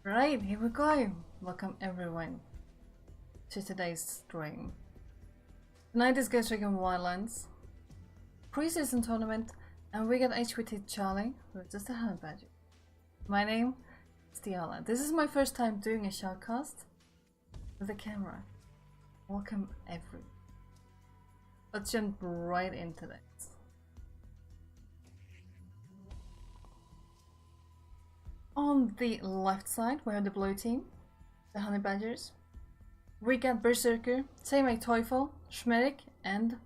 Right, here we go. Welcome everyone to today's stream. Tonight is Ghost Recon Wildlands preseason tournament, and we got HVT Charlie, who is just a Honey Badger. My name is Tiala. This is my first time doing a shoutcast with a camera. Welcome everyone. Let's jump right into this. On the left side, we have the blue team, the Honey Badgers. We got Berserker, Teammate Teufel, Schmerik, and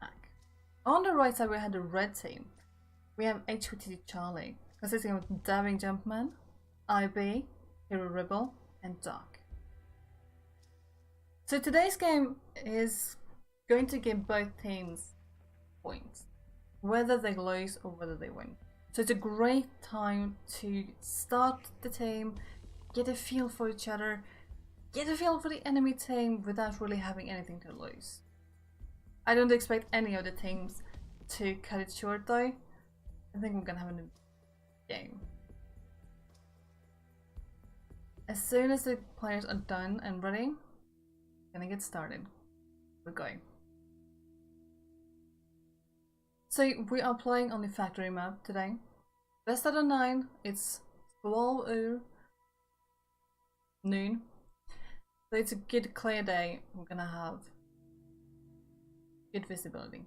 Hack. On the right side, we have the red team. We have HVT Charlie, consisting of Dabbing Jumpman, IB, Hero Rebel, and Doc. So today's game is going to give both teams points, whether they lose or whether they win. So it's a great time to start the team, get a feel for each other, get a feel for the enemy team without really having anything to lose. I don't expect any of the teams to cut it short though. I think we're gonna have a game. As soon as the players are done and ready, we're gonna get started. We're going. So we are playing on the factory map today. Best out of 9, it's 12 noon. So it's a good clear day. We're gonna have good visibility.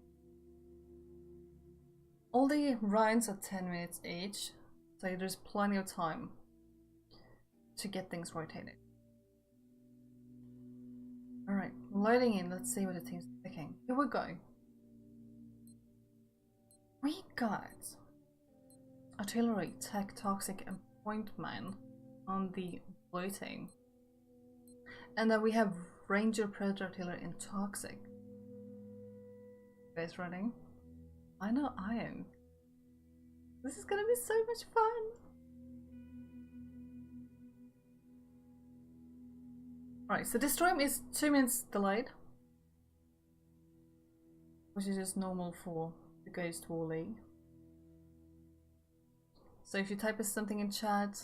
All the rounds are 10 minutes each, so there's plenty of time to get things rotated. Alright, loading in, let's see what the team's picking. Here we go. We got Artillery, Tech, Toxic, and Point Man on the blue team. And then we have Ranger, Predator, Artillery, and Toxic. You guys ready? I know I am. This is gonna be so much fun! Alright, so this stream is 2 minutes delayed, which is just normal for the Ghost War League. So if you type something in chat,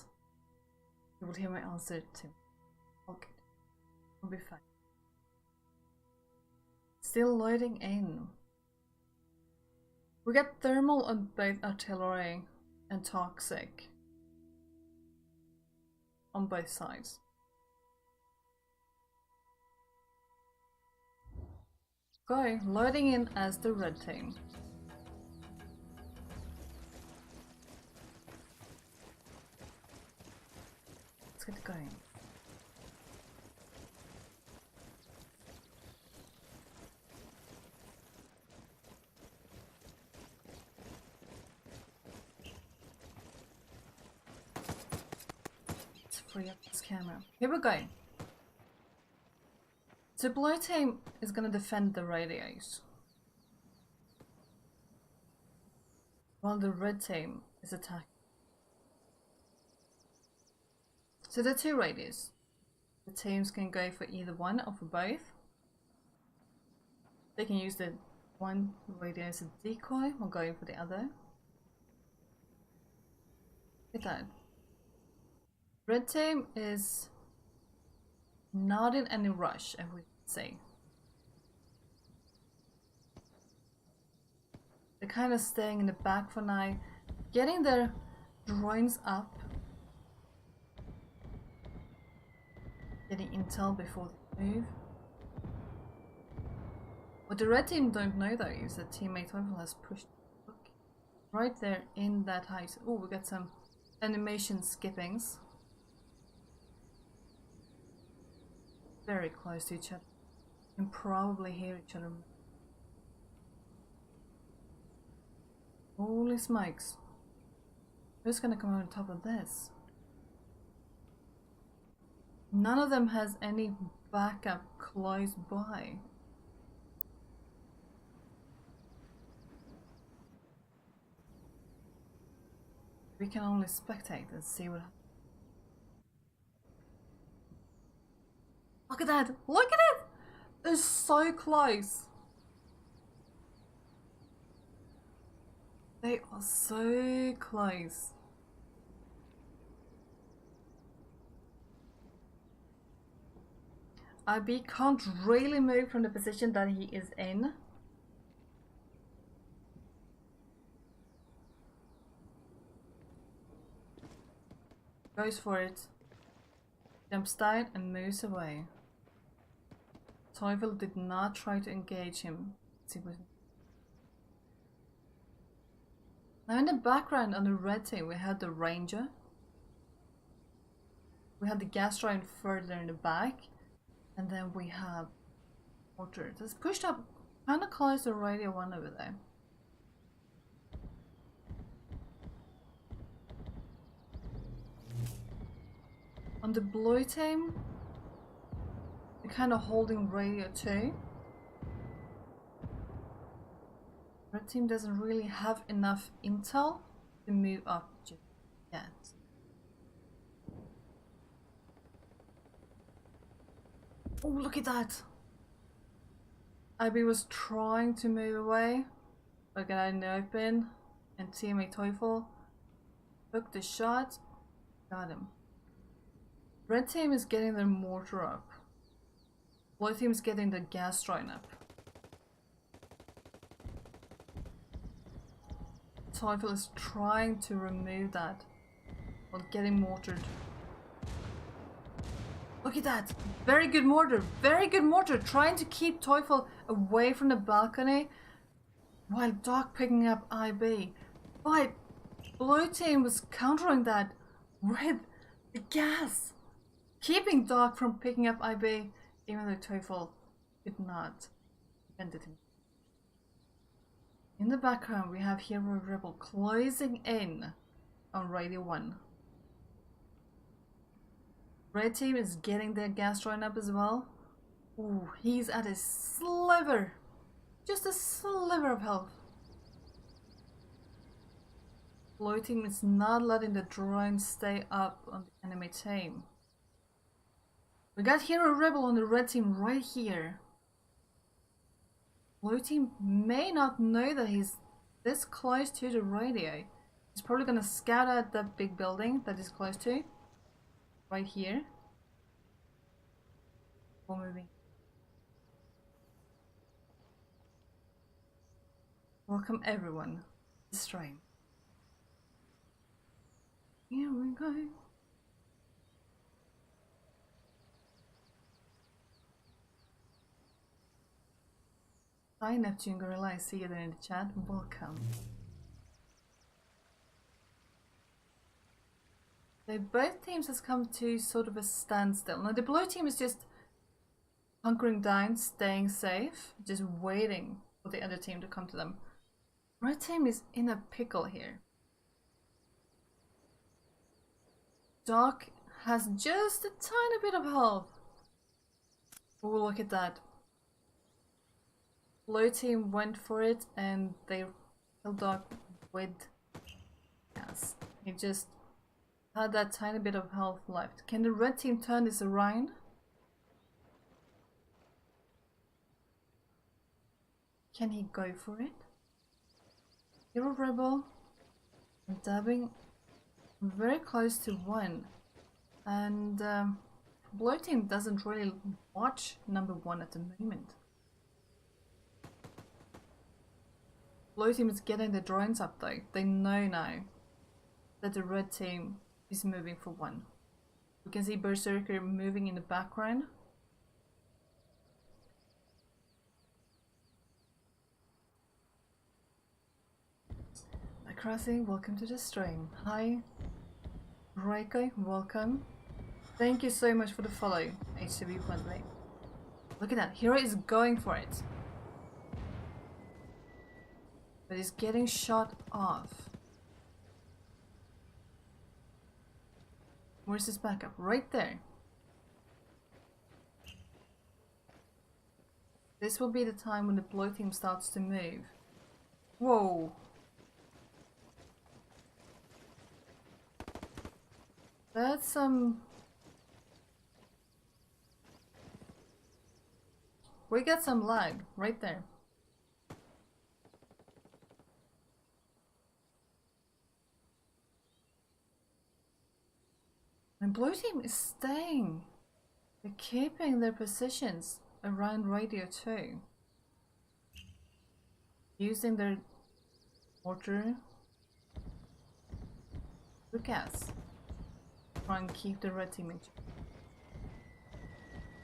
you will hear my answer too. Okay, we'll be fine. Still loading in. We got thermal on both artillery and toxic on both sides. Go, loading in as the red team. Let's get going. Let's free up this camera. Here we go. So blue team is gonna defend the radios, while the red team is attacking. So there are two radios. The teams can go for either one or for both. They can use the one radio as a decoy or going for the other. Look at that. Red team is not in any rush, I would say. They're kind of staying in the back for now, getting their drones up, getting intel before they move. What the red team don't know though is that teammate Teufel has pushed right there in that house. Oh, we got some animation skippings. Very close to each other. You can probably hear each other. Holy smokes. Who's gonna come on top of this? None of them has any backup close by. We can only spectate and see what happens. Look at that! Look at it! They're so close! They are so close. IB can't really move from the position that he is in. Goes for it. Jumps down and moves away. Teufel did not try to engage him. Now in the background on the red team we had the Ranger. We had the Gastroid further in the back. And then we have Mortar. That's pushed up kind of close to Radio 1 over there. On the blue team, they're kind of holding Radio 2. Red team doesn't really have enough intel to move up just yet. Oh, look at that! IB was trying to move away, but got out in the open, and teammate Teufel took the shot, got him. Red team is getting their mortar up. Blue team is getting the gas train up. Teufel is trying to remove that while getting mortared. Look at that! Very good mortar! Very good mortar! Trying to keep Teufel away from the balcony while Doc picking up IB. But blue team was countering that with the gas, keeping Doc from picking up IB, even though Teufel could not defend him. In the background we have Hero Rebel closing in on Radio 1. Red team is getting their gas train up as well. Ooh, he's at a sliver. Just a sliver of health. Blue team is not letting the drone stay up on the enemy team. We got Hero Rebel on the red team right here. Blue team may not know that he's this close to the radio. He's probably gonna scout out that big building that he's close to. Right here. We're moving. Welcome everyone to the stream. Here we go. Hi Neptune Gorilla, I see you there in the chat. Welcome. So both teams has come to sort of a standstill. Now the blue team is just hunkering down, staying safe, just waiting for the other team to come to them. Red team is in a pickle here. Doc has just a tiny bit of health. Oh, look at that. Blue team went for it and they killed Doc with gas. He just had that tiny bit of health left. Can the red team turn this around? Can he go for it? Hero Rebel dabbing very close to 1. And blue team doesn't really watch number 1 at the moment. Blue team is getting the drones up though. They know now that the red team is moving for 1. We can see Berserker moving in the background. Crossing, welcome to the stream. Hi Reiko, welcome. Thank you so much for the follow, HW Friendly. Look at that, Hero is going for it. But he's getting shot off. Where's his backup? Right there. This will be the time when the blue team starts to move. Whoa. That's we got some lag right there. And blue team is staying They're keeping their positions around radio 2. Using their mortar gas. Try and keep the red team in check.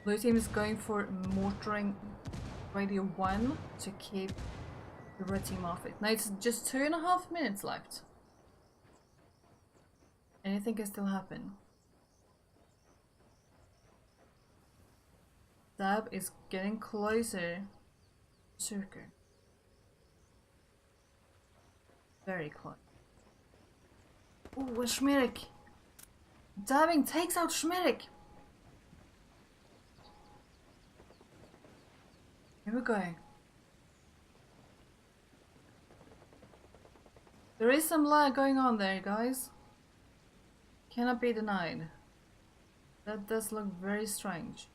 Blue team is going for mortaring radio 1 to keep the red team off it. Now it's just 2.5 minutes left. Anything can still happen. Dab is getting closer to Circle. Very close. Ooh, a Schmierik! Dabbing takes out Schmierik! Here we go. There is some lag going on there, guys. Cannot be denied. That does look very strange.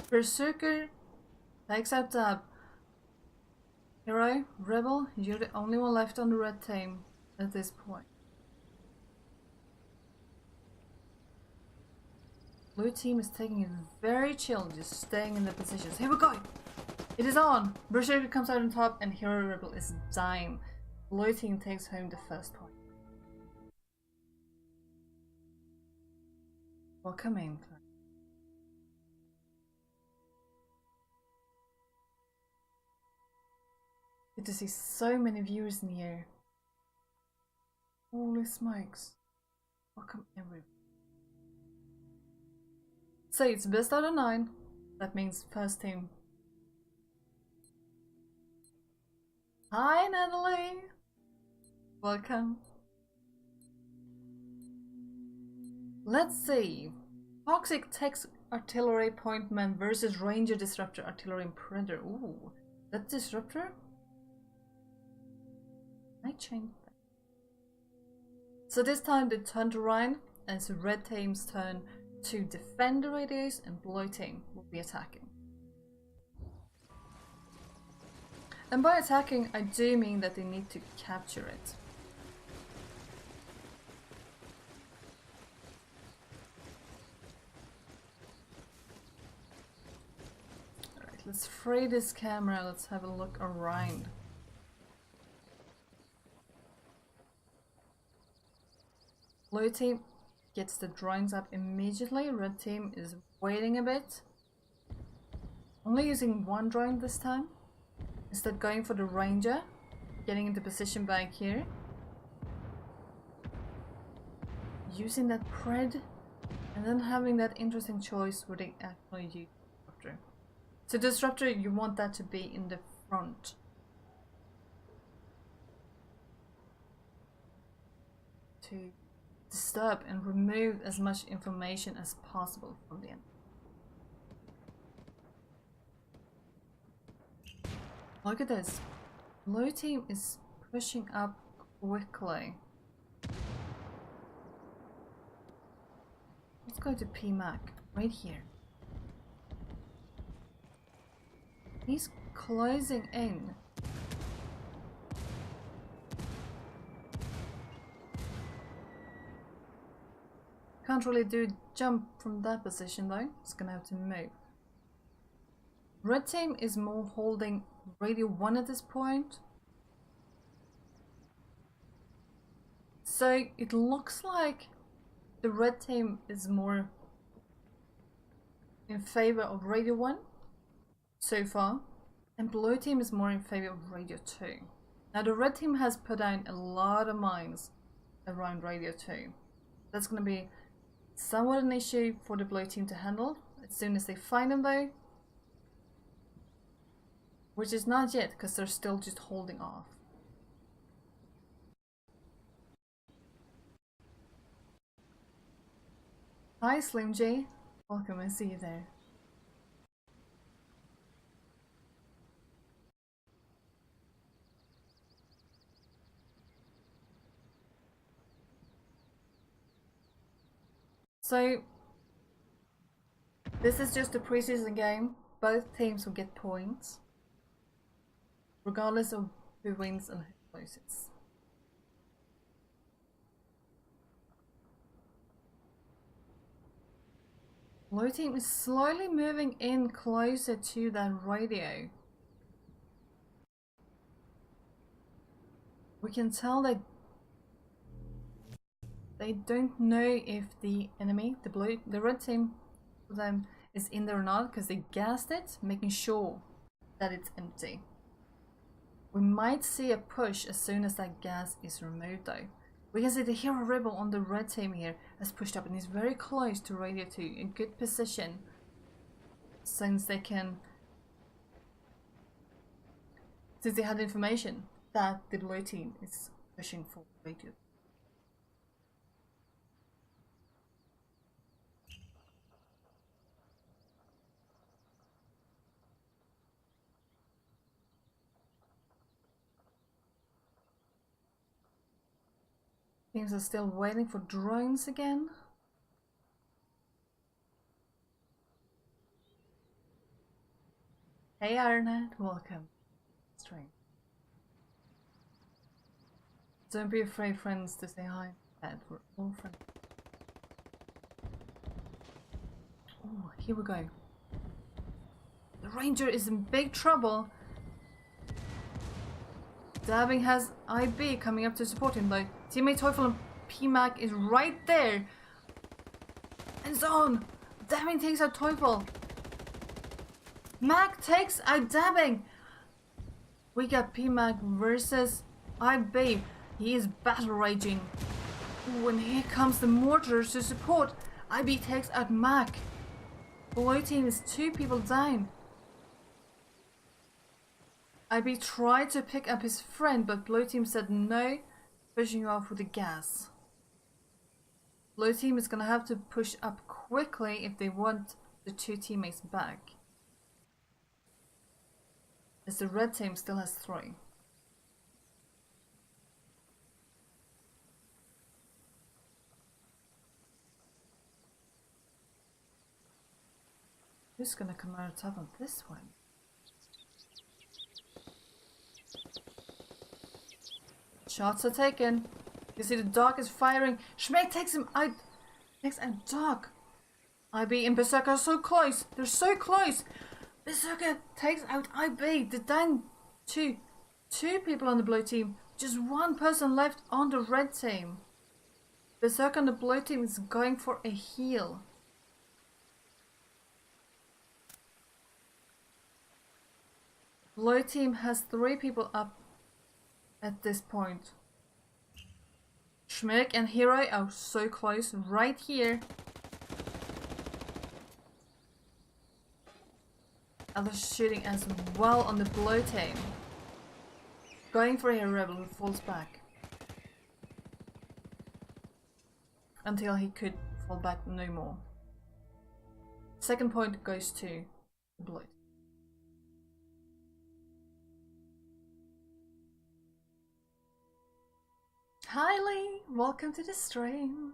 Berserker takes out Dab. Hero, Rebel, you're the only one left on the red team at this point. Blue team is taking it very chill, just staying in their positions. Here we go! It is on! Berserker comes out on top and Hero Rebel is dying. Blue team takes home the first point. Welcome in. Good to see so many viewers in here. Holy smokes. Welcome everyone. So it's best out of 9. That means first team. Hi Natalie! Welcome. Let's see. Toxic Text Artillery Pointman versus Ranger Disruptor Artillery Predator. Ooh, that Disruptor? I changed that. So this time they turn to Ryan, and it's red team's turn to defend the radios, and blue team will be attacking. And by attacking, I do mean that they need to capture it. Alright, let's free this camera, let's have a look around. Blue team gets the drones up immediately, red team is waiting a bit. Only using one drone this time. Instead going for the ranger, getting into position back here. Using that pred, and then having that interesting choice where they actually use disruptor. So disruptor, you want that to be in the front. To disturb and remove as much information as possible from the end. Look at this. Blue team is pushing up quickly. Let's go to PMAC right here. He's closing in. Can't really do jump from that position though. It's gonna have to move. Red team is more holding radio 1 at this point. So it looks like the red team is more in favor of radio 1 so far, and blue team is more in favor of radio 2. Now the red team has put down a lot of mines around radio 2. That's gonna be somewhat an issue for the blue team to handle as soon as they find them though. Which is not yet, because they're still just holding off. Hi Slim J, welcome, I see you there. So, this is just a preseason game. Both teams will get points, regardless of who wins and who loses. Blue team is slowly moving in closer to that radio. We can tell that they don't know if the enemy, the red team, for them is in there or not, because they gassed it, making sure that it's empty. We might see a push as soon as that gas is removed though. We can see the hero rebel on the red team here has pushed up and is very close to radio 2, in good position, since they had information that the blue team is pushing for radio. Teams are still waiting for drones again. Hey Ironhead, welcome. Stream. Don't be afraid, friends, to say hi. We're all friends. Oh, here we go. The Ranger is in big trouble. Dabbing has IB coming up to support him though. Teammate Teufel and PMAC is right there. And it's on. Dabbing takes out Teufel. Mac takes out Dabbing. We got PMAC versus IB. He is battle raging. Ooh, and here comes the mortars to support. IB takes out Mac. Blue team is 2 people down. IB tried to pick up his friend, but blue team said no, pushing off with the gas. Blue team is gonna have to push up quickly if they want the 2 teammates back, as the red team still has 3. Who's gonna come out top on this one? Shots are taken. You see the dog is firing. Schmeck takes him out. Takes out dog. IB and Berserker are so close. They're so close. Berserker takes out IB. They're down two people on the blue team. Just 1 person left on the red team. Berserker on the blue team is going for a heal. Blue team has 3 people up at this point. Schmick and Hero are so close right here. Others shooting as well on the blue team. Going for a rebel who falls back. Until he could fall back no more. Second point goes to blue. Hi Lee, welcome to the stream.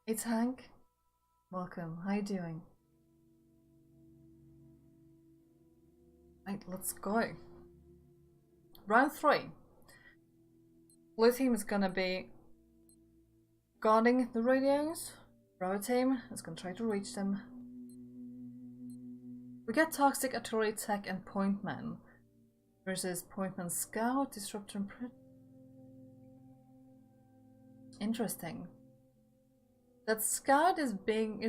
It's Hank. Welcome, how you doing? Right, let's go. Round 3. Blue team is gonna be guarding the radios. Red team is gonna try to reach them. We get Toxic Artillery Tech and Pointman versus Pointman Scout, Disruptor and Interesting. That Scout is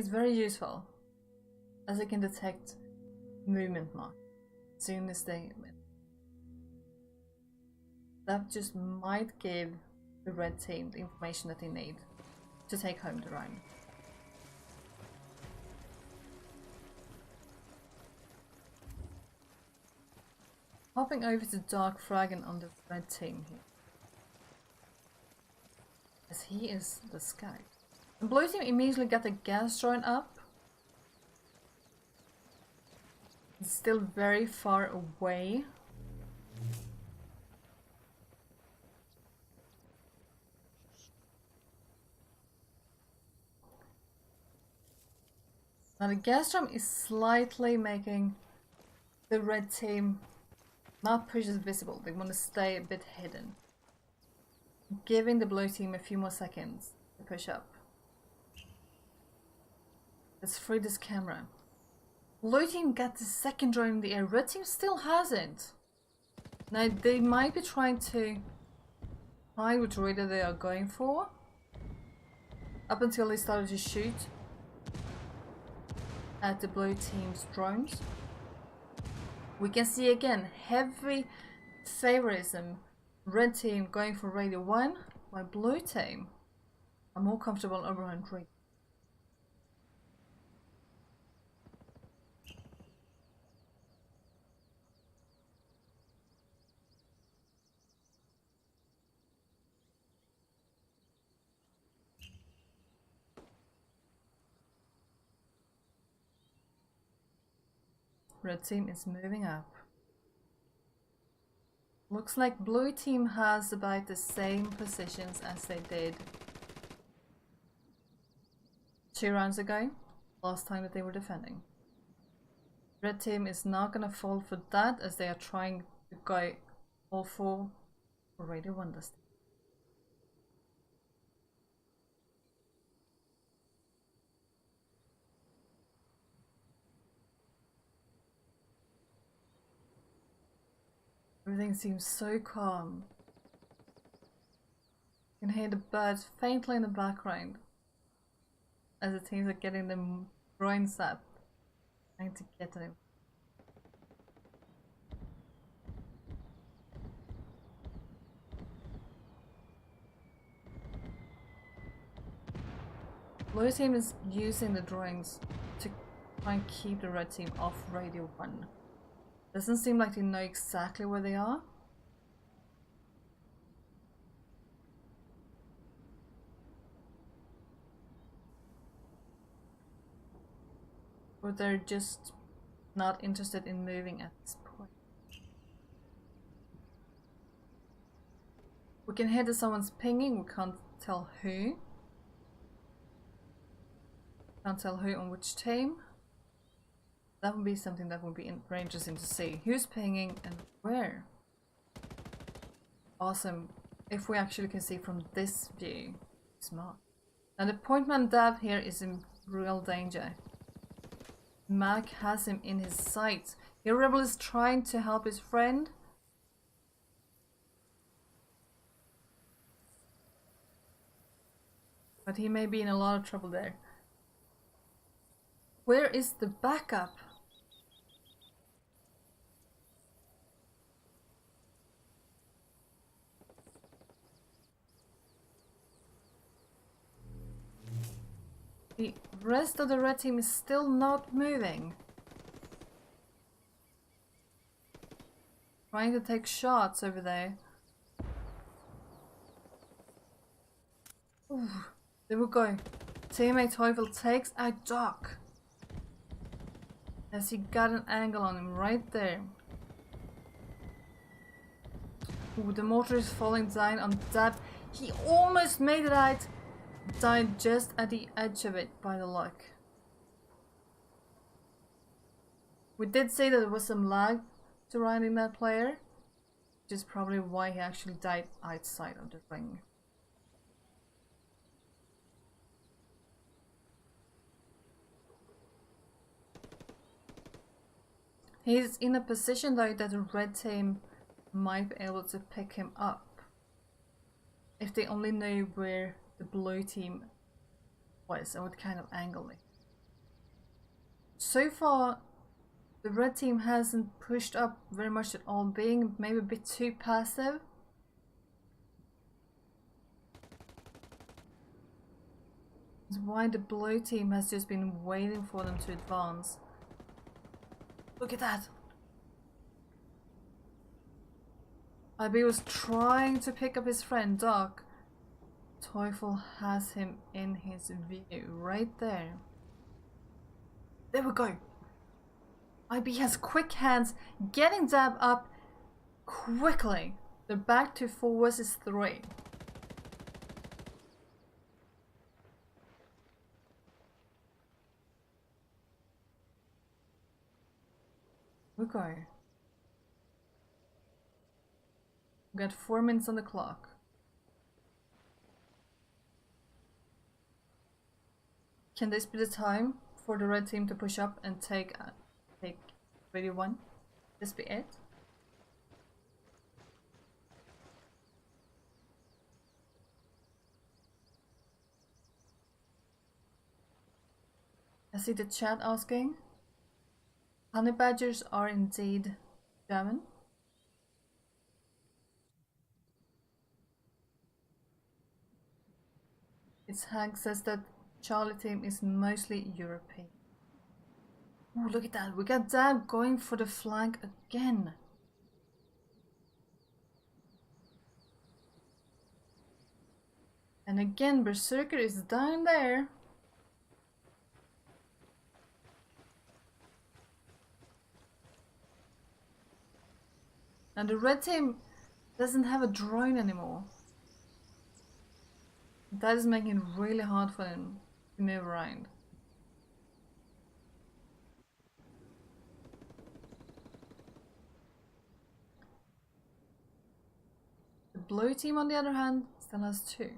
very useful, as it can detect movement mark as soon as they win. That just might give the red team the information that they need to take home the round. Hopping over to Dark Fragon on the red team here, as he is the scout. The blue team immediately got the gas drone up. It's still very far away. Now the gas drum is slightly making the red team not push is visible. They want to stay a bit hidden. Giving the blue team a few more seconds to push up. Let's free this camera. Blue team got the second drone in the air. Red team still hasn't. Now they might be trying to find which radar they are going for. Up until they started to shoot at the blue team's drones. We can see again heavy favoritism. Red team going for radio 1, while blue team are more comfortable overrun radio. Red team is moving up. Looks like blue team has about the same positions as they did 2 rounds ago, last time that they were defending. Red team is not gonna fall for that as they are trying to go all for radio 1 this time. Everything seems so calm. You can hear the birds faintly in the background as the teams are getting them groins up, trying to get to them. Blue team is using the drones to try and keep the red team off radio 1. Doesn't seem like they know exactly where they are. Or they're just not interested in moving at this point. We can hear that someone's pinging, we can't tell who. Can't tell who on which team. That would be something that would be very interesting to see. Who's pinging and where? Awesome. If we actually can see from this view. Smart. Now the point man Dav here is in real danger. Mac has him in his sights. Here Rebel is trying to help his friend. But he may be in a lot of trouble there. Where is the backup? The rest of the red team is still not moving. Trying to take shots over there. Ooh, there we go. Teammate Teufel takes a duck. As he got an angle on him right there. Ooh, the mortar is falling down on Dab. He almost made it out. Died just at the edge of it by the luck. We did say that there was some lag surrounding that player, which is probably why he actually died outside of the ring. He's in a position though that the red team might be able to pick him up if they only knew where the blue team was and what kind of angle they. So far the red team hasn't pushed up very much at all, being maybe a bit too passive. That's why the blue team has just been waiting for them to advance. Look at that! IB was trying to pick up his friend Doc. Teufel has him in his view, right there. There we go. IB has quick hands, getting Dab up quickly. They're back to 4 versus 3. We go. We got 4 minutes on the clock. Can this be the time for the red team to push up and take Radio 1? This be it? I see the chat asking. Honey Badgers are indeed German. Its Hank says that Charlie team is mostly European. Oh, look at that. We got Dab going for the flank again. And again, Berserker is down there. And the red team doesn't have a drone anymore. That is making it really hard for them to move around. The blue team, on the other hand, still has 2,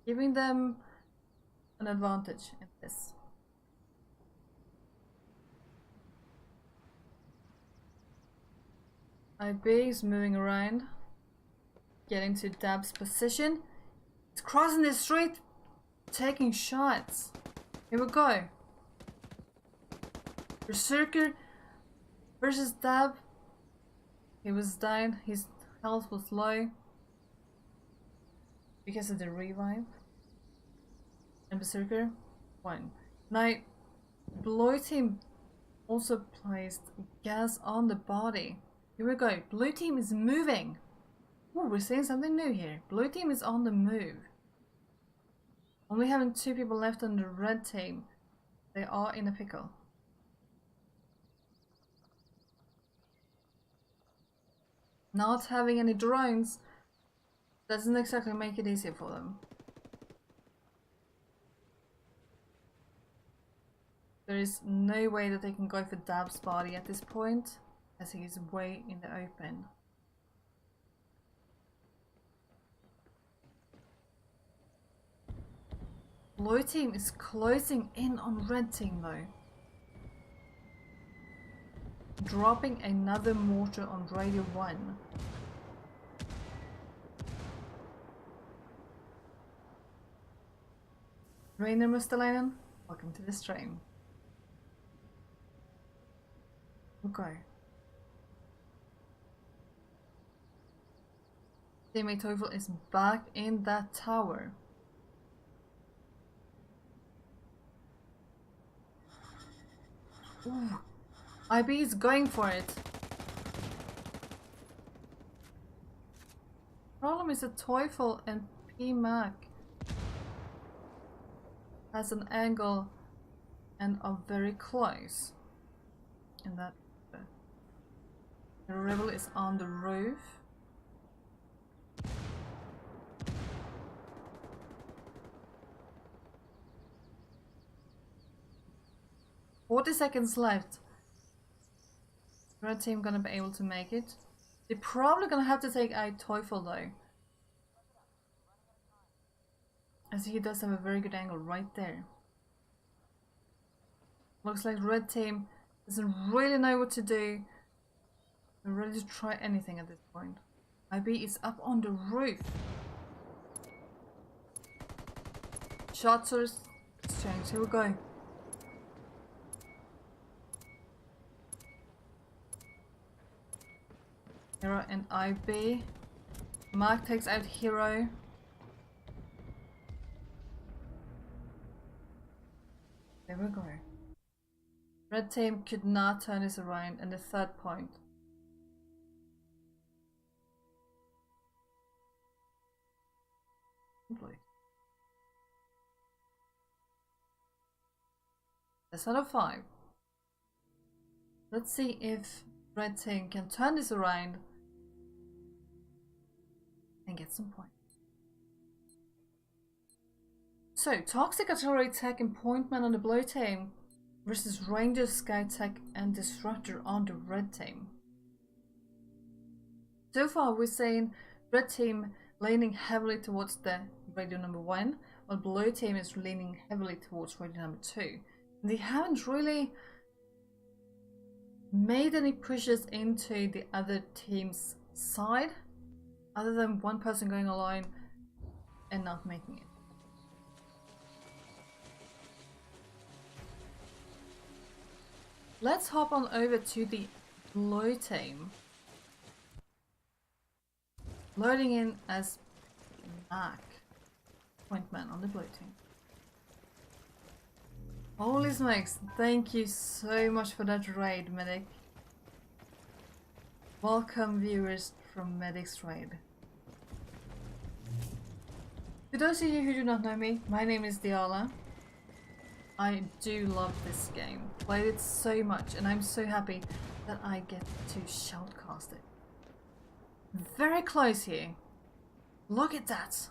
giving them an advantage in this. IB is moving around, getting to Dab's position. It's crossing the street, taking shots. Here we go. Berserker versus Dab. He was down, his health was low because of the revive. And Berserker won. Now, blue team also placed gas on the body. Here we go. Blue team is moving. Oh, we're seeing something new here. Blue team is on the move. Only having 2 people left on the red team. They are in a pickle. Not having any drones doesn't exactly make it easier for them. There is no way that they can go for Dab's body at this point, as he is way in the open. Blue team is closing in on red team though. Dropping another mortar on Radio 1. Rainer Mustalainen, welcome to the stream. Okay. Teammate Teufel is back in that tower. Ooh. IB is going for it. Problem is that Teufel and PMAC has an angle and are very close. And that the rebel is on the roof. "40 seconds left. Red team gonna be able to make it. They're probably gonna have to take out Teufel though, as he does have a very good angle right there. Looks like red team doesn't really know what to do. They're ready to try anything at this point. IB is up on the roof. Shots are exchanged. Here we go. Hero and IB. Mark takes out Hero. There we go. Red team could not turn this around, and the 3rd point. Complete. That's out of 5. Let's see if red team can turn this around and get some points. So, Toxic Artillery Tech and Pointman on the blue team versus Ranger, Skytech, and Disruptor on the red team. So far, we're seeing red team leaning heavily towards the radio number 1, while blue team is leaning heavily towards radio number 2. And they haven't really made any pushes into the other team's side, other than one person going alone and not making it. Let's hop on over to the blue team. Loading in as Mac, point man on the blue team. Holy smokes, thank you so much for that raid, Medic. Welcome viewers from Medic's raid. To those of you who do not know me, my name is Diala. I do love this game, played it so much, and I'm so happy that I get to shoutcast it. Very close here. Look at that.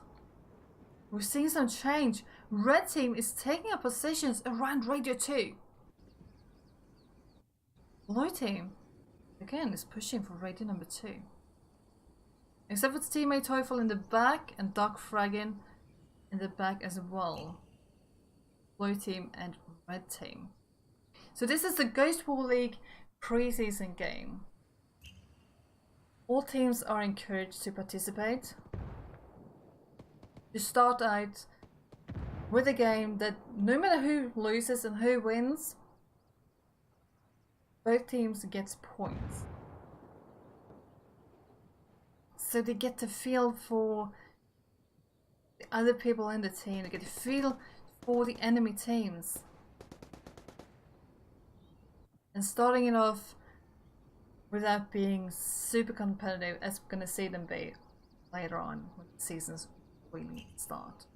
We're seeing some change. Red team is taking up positions around radio 2. Blue team, again, is pushing for radio number 2. Except for its teammate Teufel in the back and Doc Fraggin in the back as well. Blue team and red team. So this is the Ghost War League preseason game. All teams are encouraged to participate. To start out with a game that no matter who loses and who wins, both teams get points. So they get to feel for the other people in the team, they get to feel for the enemy teams. And starting it off without being super competitive, as we're gonna see them be later on when the seasons really start.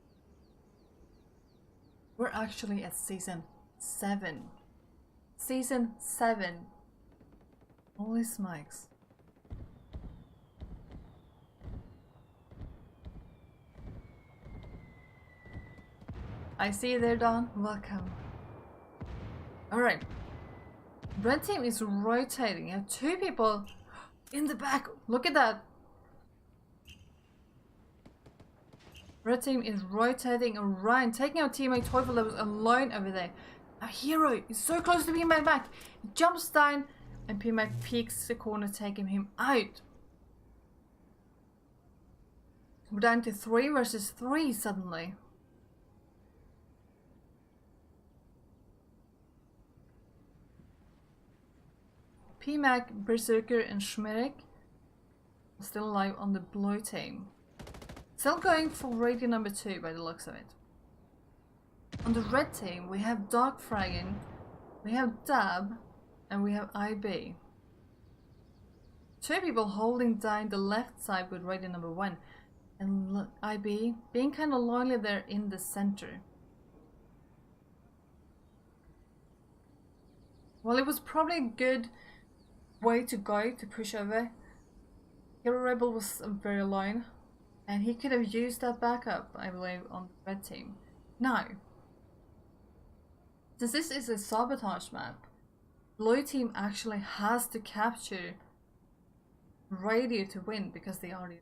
We're actually at season 7. Season 7. Holy smokes. I see you there, Don. Welcome. Alright. Red team is rotating. You have 2 people in the back. Look at that. Red team is rotating around, taking out teammate Teufel that was alone over there. Our hero is so close to being back. He jumps down and PMAC peeks the corner, taking him out. We're down to 3 versus 3 suddenly. PMAC, Berserker and Schmerik are still alive on the blue team. Still going for radio number 2 by the looks of it. On the red team we have Dark Fragging, we have Dab, and we have IB. 2 people holding down the left side with radio number 1, and IB being kind of lonely there in the center. Well, it was probably a good way to go to push over. Hero Rebel was very alone, and he could have used that backup, I believe, on the red team. Now, since this is a sabotage map, blue team actually has to capture radio to win because they already.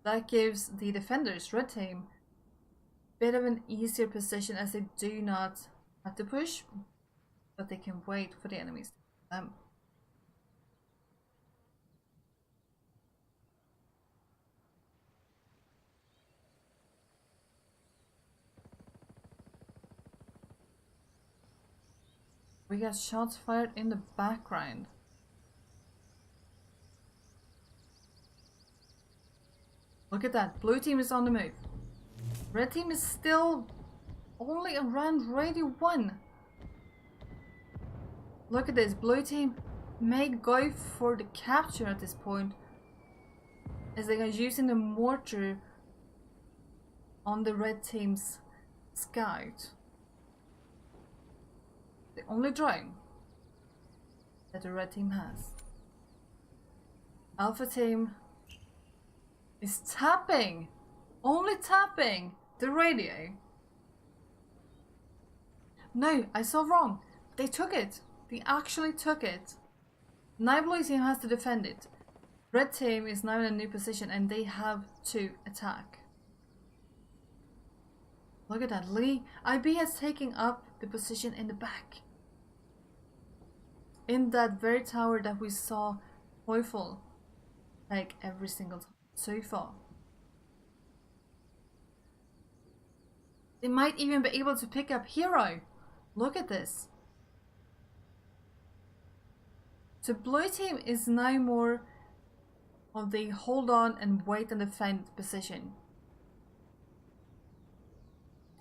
That gives the defenders, red team, a bit of an easier position as they do not have to push, but they can wait for the enemies to come. We got shots fired in the background. Look at that, blue team is on the move. Red team is still only around radio 1. Look at this, blue team may go for the capture at this point, as they are using the mortar on the red team's scout. The only drone that the red team has. Alpha team is tapping, only tapping the radio. No, I saw wrong. They took it. They actually took it. Now blue team has to defend it. Red team is now in a new position and they have to attack. Look at that. Lee. IB has taken up the position in the back. In that very tower that we saw Teufel take every single time so far. They might even be able to pick up Hero. Look at this. So blue team is now more of the hold on and wait and defend position.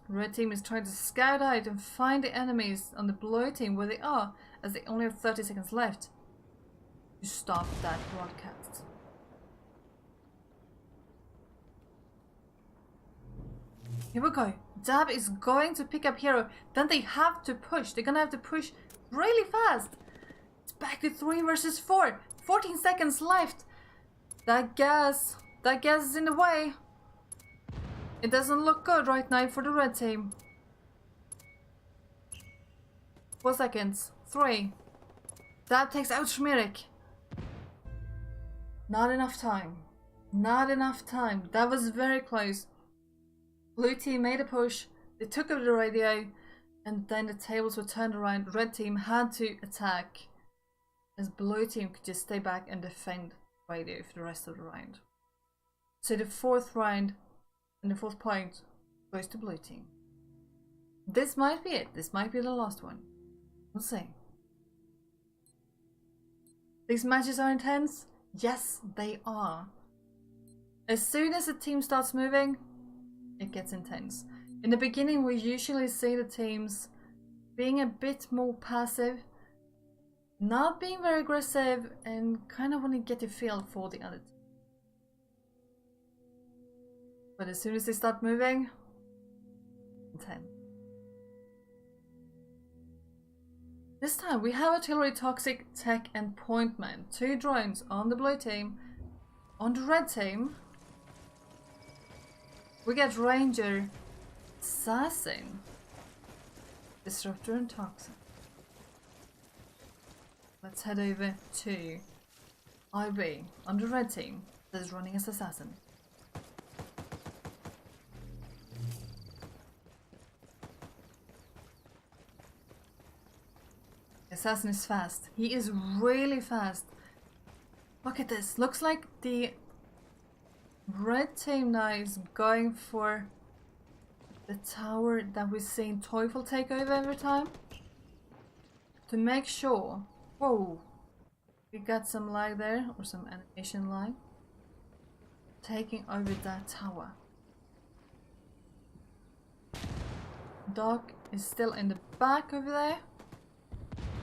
Red team is trying to scout out and find the enemies on the blue team where they are, as they only have 30 seconds left to stop that broadcast. Here we go. Dab is going to pick up Hero. Then they have to push. They're gonna have to push really fast. It's back to 3 versus 4. 14 seconds left. That gas is in the way. It doesn't look good right now for the red team. 4 seconds. 3. That takes out Schmierik. Not enough time. Not enough time. That was very close. Blue team made a push. They took over the radio. And then the tables were turned around. Red team had to attack. As blue team could just stay back and defend radio for the rest of the round. So the 4th round and the 4th point goes to blue team. This might be it. This might be the last one. We'll see. These matches are intense? Yes, they are. As soon as the team starts moving, it gets intense. In the beginning, we usually see the teams being a bit more passive, not being very aggressive, and kind of want to get a feel for the other team. But as soon as they start moving, intense. This time we have artillery, toxic, tech and pointman. 2 drones on the blue team. On the red team, we get ranger, assassin, disruptor and toxic. Let's head over to IB on the red team that is running as assassin. Assassin is fast. He is really fast. Look at this. Looks like the red team now is going for the tower that we've seen Teufel take over every time. To make sure. Whoa. We got some lag there, or some animation lag. Taking over that tower. Doc is still in the back over there.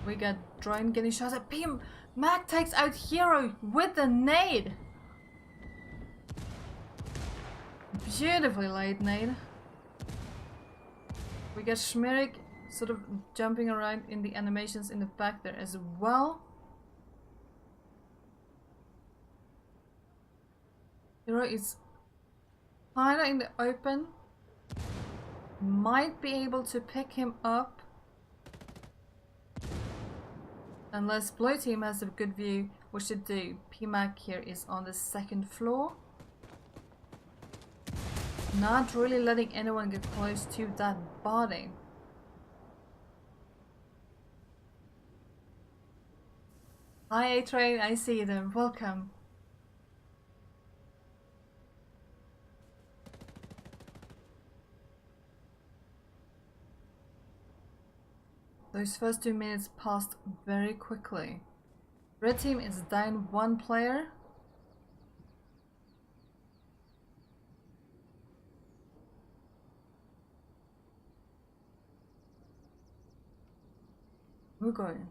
We got drone getting shots at him. Mac takes out Hero with the nade. Beautifully laid nade. We got Schmierik sort of jumping around in the animations in the back there as well. Hero is kinda in the open. Might be able to pick him up. Unless blue team has a good view, which they do. PMAC here is on the 2nd floor. Not really letting anyone get close to that body. Hi A-Train, I see them. Welcome. Those first 2 minutes passed very quickly. Red team is down 1 player. We're going.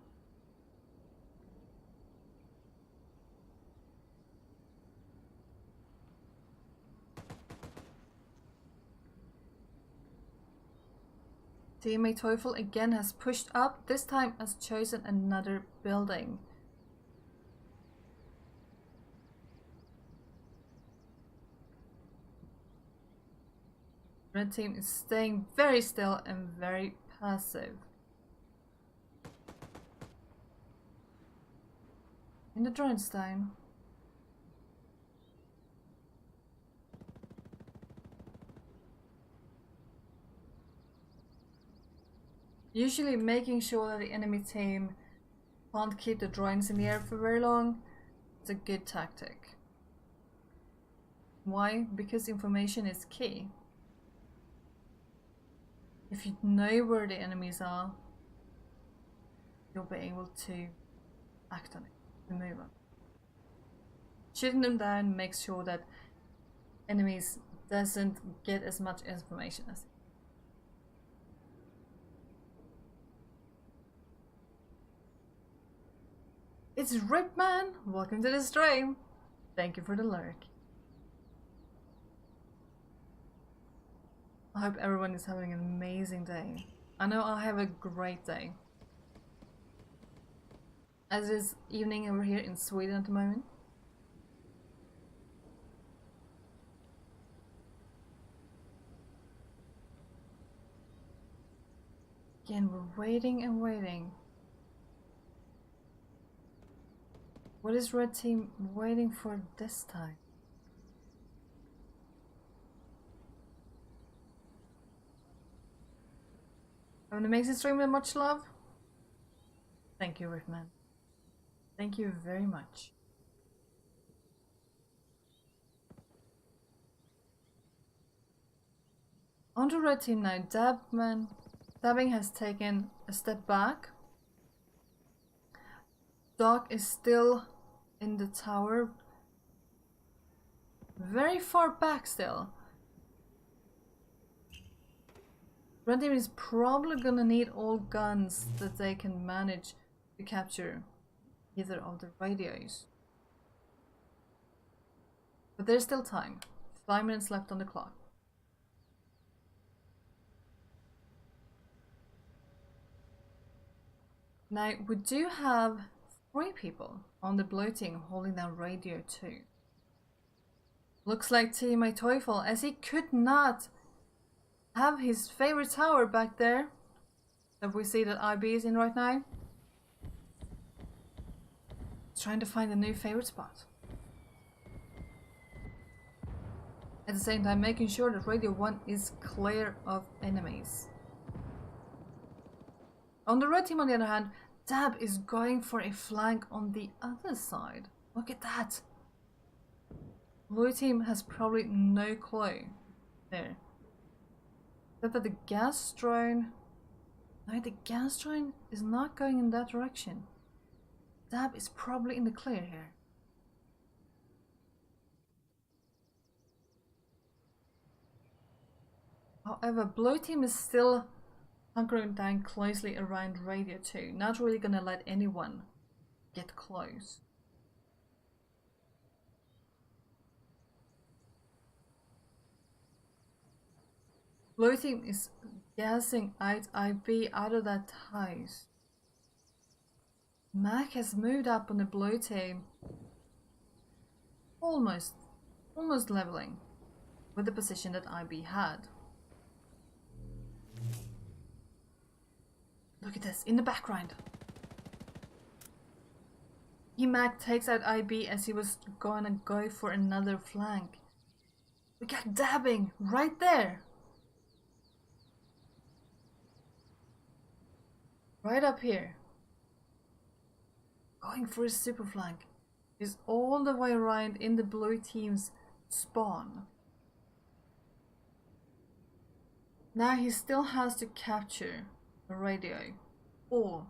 Teammate Teufel again has pushed up, this time has chosen another building. Red team is staying very still and very passive. the drones down. Usually making sure that the enemy team can't keep the drones in the air for very long is a good tactic. Why? Because information is key. If you know where the enemies are, you'll be able to act on it, to move on. Shooting them down makes sure that enemies doesn't get as much information as It's Ripman! Welcome to the stream! Thank you for the lurk. I hope everyone is having an amazing day. I know I have a great day. As it is evening over here in Sweden at the moment. Again, we're waiting and waiting. What is Red Team waiting for this time? Have an amazing stream and much love. Thank you, Rickman. Thank you very much. On to Red Team now. Dabbing has taken a step back. Doc is still in the tower. Very far back still. Red Team is probably gonna need all guns that they can manage to capture either of the radios. But there's still time. 5 minutes left on the clock. Now, we do have 3 people on the blue team holding down radio too. Looks like teammate Teufel, as he could not have his favorite tower back there that we see that IB is in right now. He's trying to find a new favorite spot. At the same time, making sure that Radio 1 is clear of enemies. On the red team, on the other hand, Dab is going for a flank on the other side. Look at that. Blue team has probably no clue there. Except that the gas drone... No, the gas drone is not going in that direction. Dab is probably in the clear here. However, blue team is still hunkering down closely around radio 2. Not really gonna let anyone get close. Blue team is gassing out IB out of that house. Mac has moved up on the blue team. Almost leveling with the position that IB had. Look at this, in the background. Mac takes out IB as he was gonna go for another flank. We got dabbing right there. Right up here. Going for his super flank. He's all the way around in the blue team's spawn. Now he still has to capture the radio or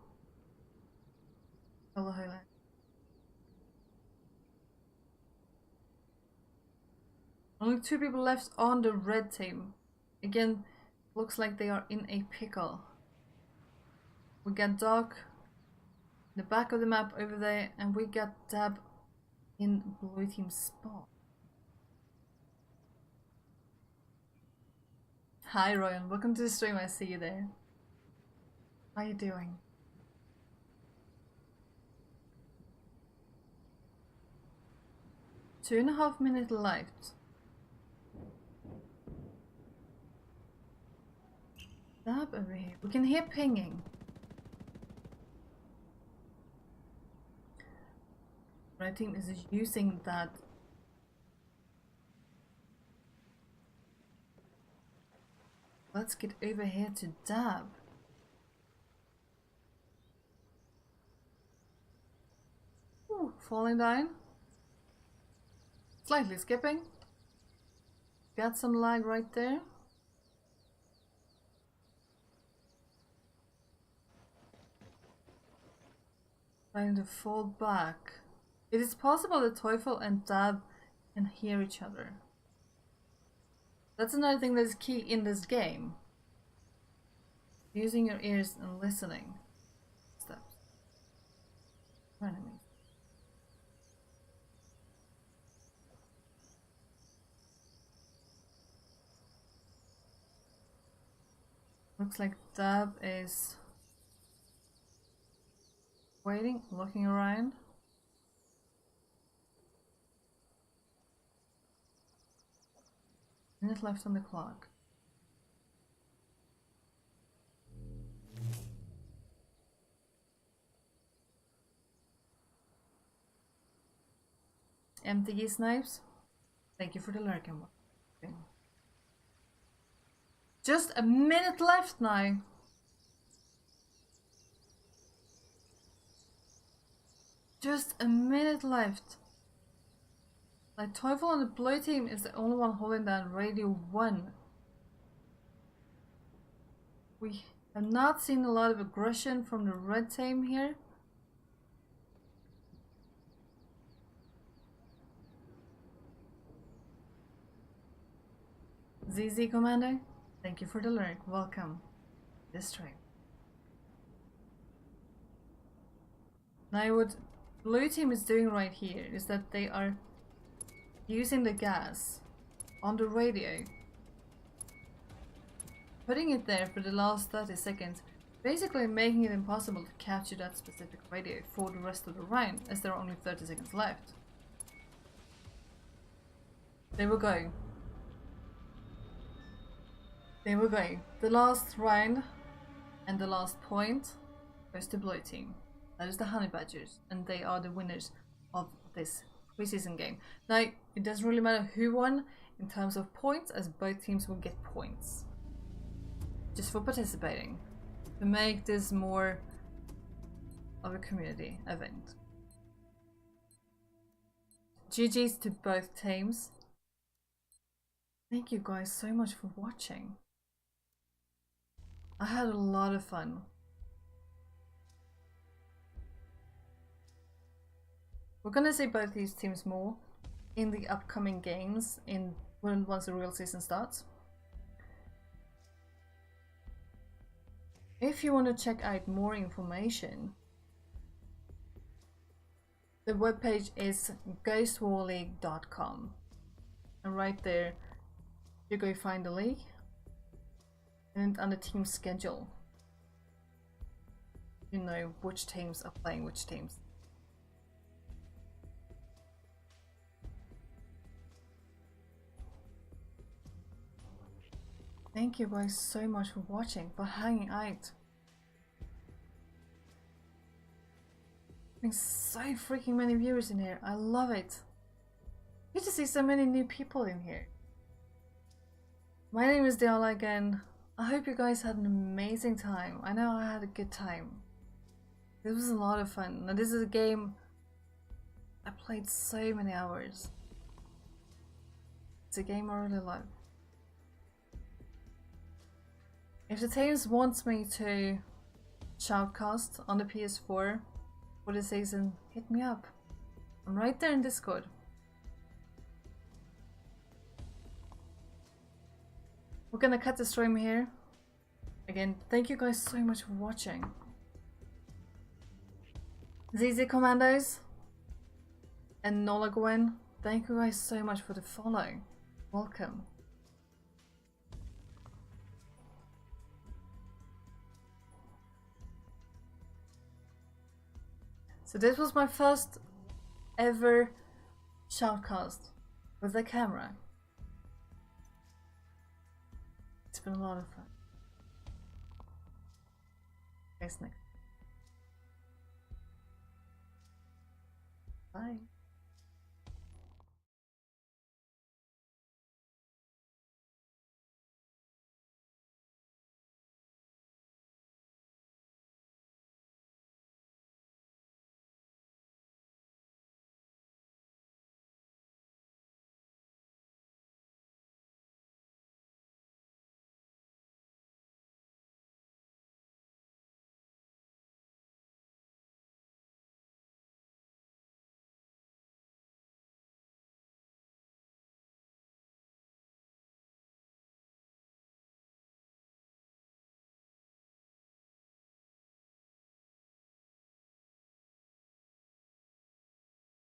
hello. Only 2 people left on the red team. Again, looks like they are in a pickle. We got Doc in the back of the map over there, and we got Dab in blue team's spot. Hi Ryan, welcome to the stream, I see you there. How you doing? Two and a half minutes left. Dab over here. We can hear pinging. Red team is using that. Let's get over here to dab. Ooh, falling down. Slightly skipping. Got some lag right there. Trying to fall back. It is possible that Teufel and Dab can hear each other. That's another thing that is key in this game. Using your ears and listening. Steps. Enemies. Looks like Dab is waiting, looking around. Minute left on the clock. Empty snipes. Thank you for the lurking one. Just a minute left now. Just a minute left. Like Teufel on the blue team is the only one holding down radio 1. We have not seen a lot of aggression from the red team here. ZZ Commando, thank you for the lurk. Welcome to this stream. Now what blue team is doing right here is that they are using the gas on the radio, putting it there for the last 30 seconds, basically making it impossible to capture that specific radio for the rest of the round, as there are only 30 seconds left. There we go. There we go. The last round and the last point goes to blue team. That is the Honey Badgers, and they are the winners of this preseason game. Now, it doesn't really matter who won in terms of points, as both teams will get points just for participating, to make this more of a community event. GG's to both teams. Thank you guys so much for watching. I had a lot of fun. We're gonna see both these teams more in the upcoming games once the real season starts. If you want to check out more information, the webpage is ghostwarleague.com, and right there you go find the league, and on the team schedule you know which teams are playing which teams. Thank you guys so much for watching, for hanging out. There's so freaking many viewers in here. I love it. Good to see so many new people in here. My name is Diala again. I hope you guys had an amazing time. I know I had a good time. This was a lot of fun. Now this is a game I played so many hours. It's a game I really love. If the teams wants me to shoutcast on the PS4 for the season, hit me up. I'm right there in Discord. We're gonna cut the stream here. Again, thank you guys so much for watching. ZZ Commandos and Nola Gwen, thank you guys so much for the follow. Welcome. So this was my first ever shoutcast with the camera. It's been a lot of fun. Guys, next. Bye.